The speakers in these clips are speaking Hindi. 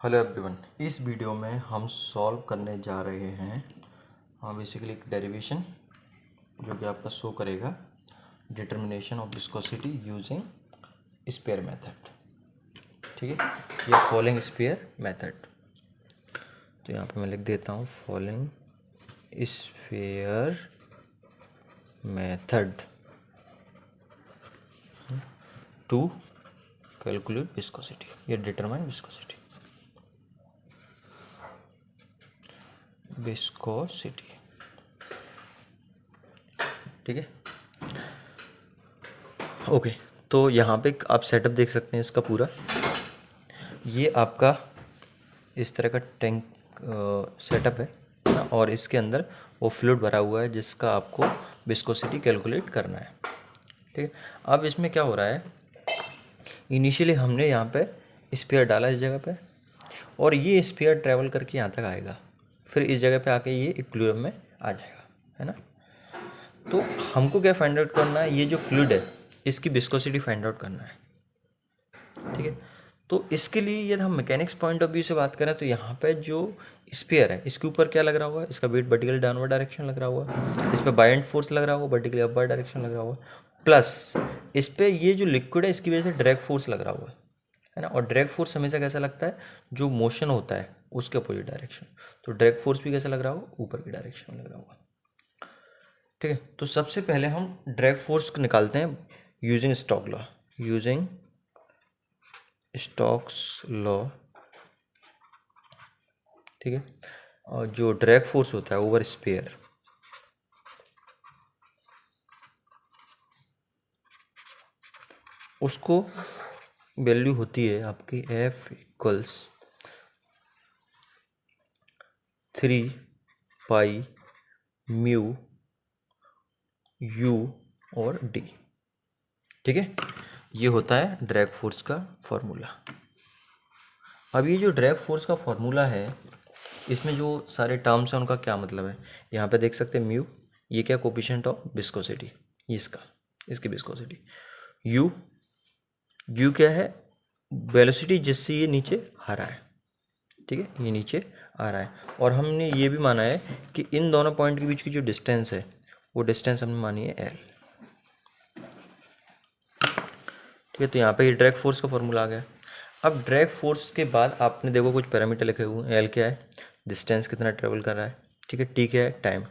हेलो एवरीवन, इस वीडियो में हम सॉल्व करने जा रहे हैं बेसिकली एक डेरिवेशन जो कि आपका शो करेगा determination of viscosity using sphere method. ठीक है, ये फॉलोइंग स्पेयर मेथड। तो यहाँ पे मैं लिख देता हूँ following sphere method to calculate viscosity या डिटरमाइन विस्कोसिटी। ठीक है, ओके। तो यहाँ पे आप सेटअप देख सकते हैं इसका पूरा। ये आपका इस तरह का टैंक सेटअप है ना, और इसके अंदर वो फ्लूइड भरा हुआ है जिसका आपको विस्कोसिटी कैलकुलेट करना है। ठीक है, अब इसमें क्या हो रहा है, इनिशियली हमने यहाँ पे स्पेयर डाला इस जगह पे, और ये स्पेयर ट्रैवल करके यहाँ तक आएगा, फिर इस जगह पे आके ये इक्विलिब्रियम में आ जाएगा, है ना। तो हमको क्या फाइंड आउट करना है, ये जो फ्लूइड है इसकी विस्कोसिटी फाइंड आउट करना है। ठीक है, तो इसके लिए यदि हम मैकेनिक्स पॉइंट ऑफ व्यू से बात करें तो यहाँ पे जो स्पेयर है इसके ऊपर क्या लग रहा हुआ है, इसका वेट वर्टिकली डाउनवर्ड डायरेक्शन लग रहा हुआ है, इस पर बायएंड फोर्स लग रहा हुआ, वर्टिकली अपवर्ड डायरेक्शन लग रहा हुआ, प्लस इस पर ये जो लिक्विड है इसकी वजह से ड्रैग फोर्स लग रहा हुआ है ना। और ड्रैग फोर्स हमेशा कैसा लगता है, जो मोशन होता है उसके अपोजिट डायरेक्शन। तो ड्रैग फोर्स भी कैसा लग रहा होगा, ऊपर की डायरेक्शन में लग रहा होगा। ठीक है, तो सबसे पहले हम ड्रैग फोर्स को निकालते हैं using Stokes law. Using Stokes law, ठीक है, और जो ड्रैग फोर्स होता है ओवर स्पेयर, उसको वैल्यू होती है आपकी F equals 3 pi mu U और D। ठीक है, ये होता है ड्रैग फोर्स का फॉर्मूला। अब ये जो ड्रैग फोर्स का फॉर्मूला है इसमें जो सारे टर्म्स हैं उनका क्या मतलब है, यहाँ पे देख सकते हैं म्यू, ये क्या कोफिशिएंट ऑफ विस्कोसिटी, ये इसकी विस्कोसिटी। यू क्या है, वेलोसिटी जिससे ये नीचे आ रहा है। ठीक है, ये नीचे आ रहा है, और हमने ये भी माना है कि इन दोनों पॉइंट के बीच की जो डिस्टेंस है वो डिस्टेंस हमने मानी है L। ठीक है, तो यहाँ पे ये ड्रैग फोर्स का फॉर्मूला आ गया। अब ड्रैग फोर्स के बाद आपने देखो कुछ पैरामीटर लिखे हुए हैं। L क्या है, डिस्टेंस कितना ट्रेवल कर रहा है। ठीक है, T क्या है, टाइम,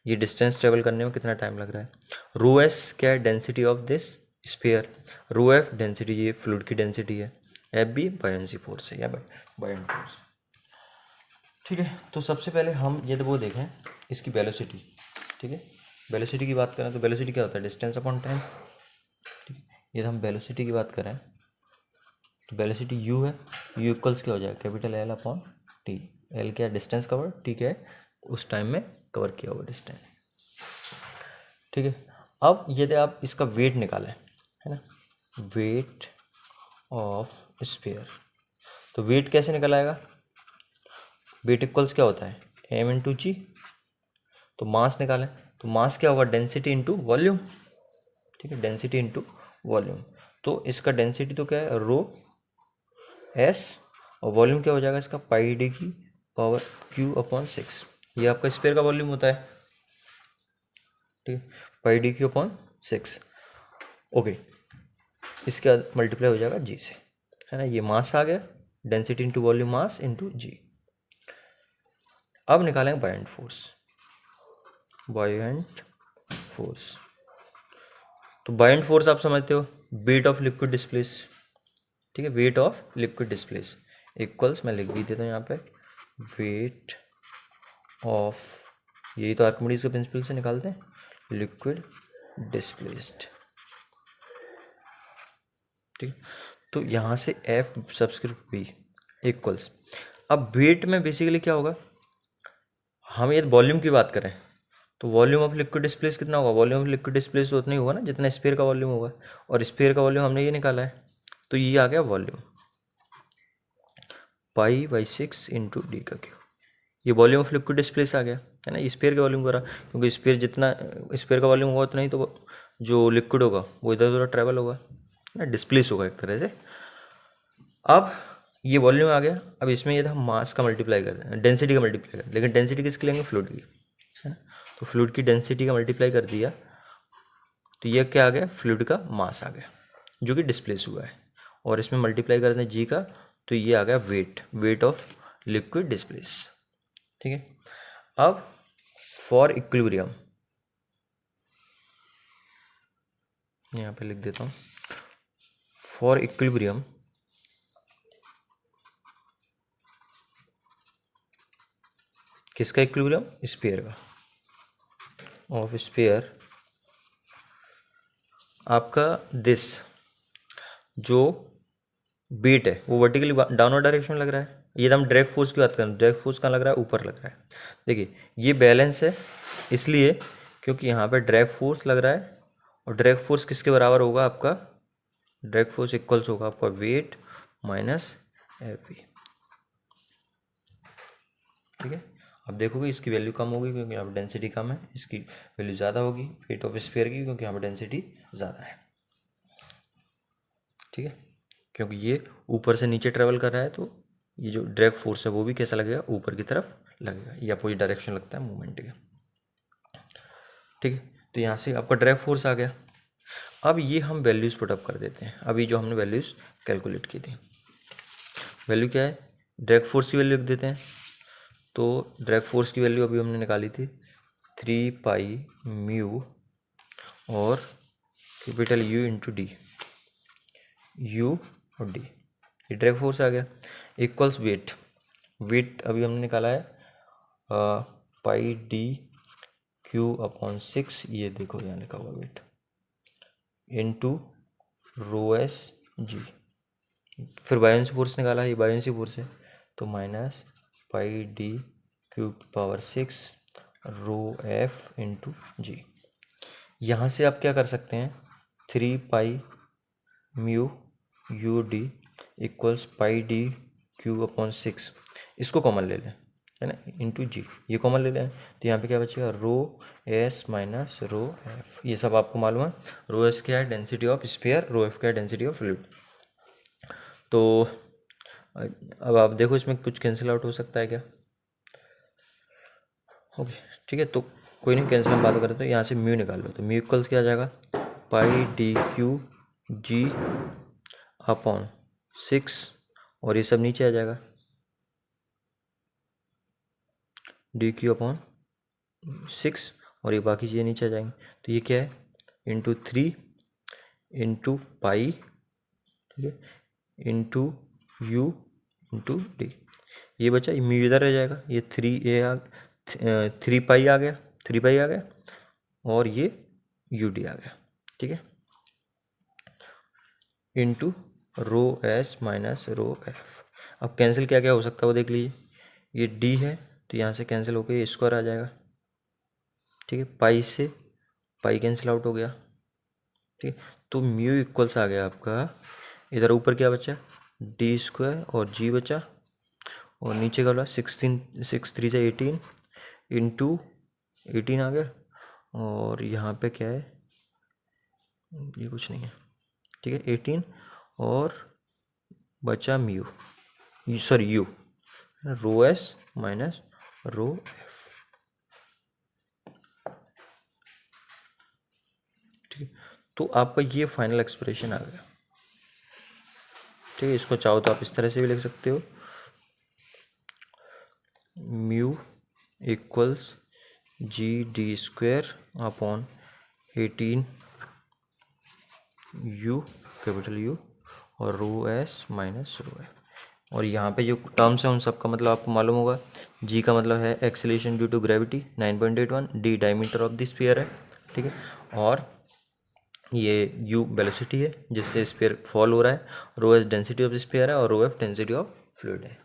ये डिस्टेंस ट्रेवल करने में कितना टाइम लग रहा है। रो एस क्या है, density of this sphere. Rho F density, ये फ्लूइड की डेंसिटी है। एफ बी बायोंसी फोर्स है या बायोंट फोर्स। ठीक है, तो सबसे पहले हम ये तो वो देखें इसकी वेलोसिटी। ठीक है, वेलोसिटी की बात करें तो वेलोसिटी क्या होता है, डिस्टेंस अपॉन टाइम। ठीक है, यदि हम वेलोसिटी की बात करें तो वेलोसिटी u है, u इक्वल्स क्या हो जाएगा, capital L upon T. L क्या है, डिस्टेंस कवर, टी क्या है, उस टाइम में कवर किया हुआ डिस्टेंस। ठीक है, अब यदि आप इसका वेट निकालें, है ना, वेट ऑफ स्पेयर, तो वेट कैसे निकल आएगा, वेट इक्वल्स क्या होता है, m इंटू जी। तो मास निकालें तो मास क्या होगा, डेंसिटी इंटू वॉल्यूम। ठीक है, डेंसिटी इंटू वॉल्यूम, तो इसका डेंसिटी तो क्या है, रो एस, और वॉल्यूम क्या हो जाएगा इसका, पाई डी की पावर क्यू अपॉन 6। ये आपका स्पेयर का वॉल्यूम होता है। ठीक है, पाई डी क्यू अपॉन 6। ओके, इसके बाद मल्टीप्लाई हो जाएगा जी से, है ना। ये मास आ गया, density into volume, mass into g. अब निकालेंगे बायोंट फोर्स। बायोंट फोर्स, तो बायोंट फोर्स आप समझते हो, वेट ऑफ लिक्विड डिस्प्लेस। ठीक है, wait of liquid displace equals, मैं लिख भी देता हूँ यहाँ पे, वेट ऑफ, यही तो आर्किमिडीज के प्रिंसिपल से निकालते हैं, लिक्विड डिस्प्लेस्ड। ठीक, तो यहाँ से F सब्सक्रिप्ट V इक्वल्स, अब वेट में बेसिकली क्या होगा, हम यदि वॉल्यूम की बात करें तो वॉल्यूम ऑफ लिक्विड डिस्प्लेस कितना होगा, वॉल्यूम ऑफ लिक्विड डिस्प्लेस उतना ही होगा ना जितना स्पेयर का वॉल्यूम होगा, और स्पेयर का वॉल्यूम हमने ये निकाला है, तो ये आ गया volume, pi by 6 into D का क्यू। ये वॉल्यूम ऑफ लिक्विड डिस्प्लेस आ गया, है ना, स्पेयर का वॉल्यूम करा, क्योंकि स्पेयर जितना स्पेयर का वॉल्यूम होगा उतना ही तो जो लिक्विड होगा वो इधर उधर ट्रैवल होगा ना, डिस्प्लेस होगा एक तरह से। अब ये वॉल्यूम आ गया। अब इसमें ये था मास का मल्टीप्लाई कर रहे हैं, डेंसिटी का मल्टीप्लाई कर, लेकिन डेंसिटी किसकी लेंगे, फ्लूइड की, है ना। तो फ्लूइड की डेंसिटी का मल्टीप्लाई कर दिया, तो ये क्या आ गया, फ्लूइड का मास आ गया जो कि डिस्प्लेस हुआ है। और इसमें मल्टीप्लाई कर दें जी का, तो ये आ गया weight, weight of liquid displace. ठीक है। अब फॉर इक्विलिब्रियम, यहाँ पे लिख देता हूँ, फॉर इक्विलिब्रियम किसका इक्विलिब्रियम, स्फीयर का, ऑफ स्फीयर। आपका दिस जो बीट है वो वर्टिकली डाउनवर्ड डायरेक्शन में लग रहा है। ये तो हम डायरेक्ट फोर्स की बात कर रहे हैं, डायरेक्ट फोर्स कहाँ लग रहा है, ऊपर लग रहा है। देखिए ये बैलेंस है, इसलिए क्योंकि यहाँ पे डायरेक्ट फोर्स लग रहा है, और डायरेक्ट फोर्स किसके बराबर होगा, आपका डायरेक्ट फोर्स इक्वल्स होगा आपका वेट माइनस एफ वी। ठीक है। अब देखोगे इसकी वैल्यू कम होगी क्योंकि यहाँ पर डेंसिटी कम है, इसकी वैल्यू ज़्यादा होगी वेट ऑफ स्फीयर की क्योंकि यहाँ पर डेंसिटी ज़्यादा है। ठीक है, क्योंकि ये ऊपर से नीचे ट्रेवल कर रहा है, तो ये जो डायरेक्ट फोर्स है वो भी कैसा लगेगा, ऊपर की तरफ लगेगा, या अपोजिट डायरेक्शन लगता है मूवमेंट का। ठीक है, तो यहाँ से आपका डायरेक्ट फोर्स आ गया। अब ये हम वैल्यूज़ पुटअप कर देते हैं। अभी जो हमने वैल्यूज़ कैलकुलेट की थी, वैल्यू क्या है, डायरेक्ट फोर्स की वैल्यू लिख देते हैं। तो डायरेक्ट फोर्स की वैल्यू अभी हमने निकाली थी 3 पाई म्यू और capital you into D, you और डी, ये डायरेक्ट फोर्स आ गया, इक्वल्स वेट, वेट अभी हमने निकाला है पाई डी क्यू अपॉन 6, ये देखो यहाँ लिखा हुआ weight, into rho S g. फिर बायोंसी फोर्स निकाला, ये बायोंसी फोर्स है, तो minus pi D cube power 6 rho F into g. यहाँ से आप क्या कर सकते हैं, 3 pi mu U D equals pi D Q upon 6, इसको कॉमन ले लें, है ना, इंटू जी, ये कॉमन ले लें, तो यहाँ पे क्या बचेगा, rho s minus rho f. ये सब आपको मालूम है, रो एस क्या है, density of sphere, rho f क्या है, डेंसिटी ऑफ फ्लूइड। तो अब आप देखो इसमें कुछ कैंसिल आउट हो सकता है क्या, ओके ठीक है, तो कोई नहीं, कैंसिल हम बात करें, तो यहाँ से म्यू निकाल लो, तो म्यू इक्वल्स क्या आ जाएगा, पाई डी क्यू जी अपॉन 6, और ये सब नीचे आ जाएगा, डी क्यू अपॉन 6, और ये बाकी चीज़ें नीचे आ जाएंगी। तो ये क्या है, इंटू 3 इंटू पाई, ठीक है, इंटू यू इंटू डी, ये बचा, ये म्यू इधर रह जाएगा, ये 3 पाई आ गया, 3 पाई आ गया, और ये यू डी आ गया। ठीक है, into rho s minus rho F. अब कैंसिल क्या क्या हो सकता है वो देख लीजिए, ये डी है तो यहाँ से कैंसिल होकर ये स्क्वायर आ जाएगा। ठीक है, पाई से पाई कैंसिल आउट हो गया। ठीक है, तो म्यू इक्वल्स आ गया आपका, इधर ऊपर क्या बचा, डी स्क्वायर और जी बचा, और नीचे का बोला 16, 6 3 से 18 इंटू 18 आ गया, और यहाँ पे क्या है, ये कुछ नहीं है। ठीक है, 18 और बचा mu, sorry u, rho s minus rho f. ठीक है, तो आपका ये फाइनल एक्सप्रेशन आ गया। ठीक है, इसको चाहो तो आप इस तरह से भी लिख सकते हो, mu equals G D square upon 18 you capital you और रो एस माइनस रो एफ। और यहाँ पे जो टर्म्स हैं उन सब का मतलब आपको मालूम होगा, जी का मतलब है acceleration due to gravity 9.81, D diameter of the sphere है। ठीक है, और ये यू वेलोसिटी है जिससे स्फीयर फॉल हो रहा है, rho S density of the sphere है, और rho F density of fluid है।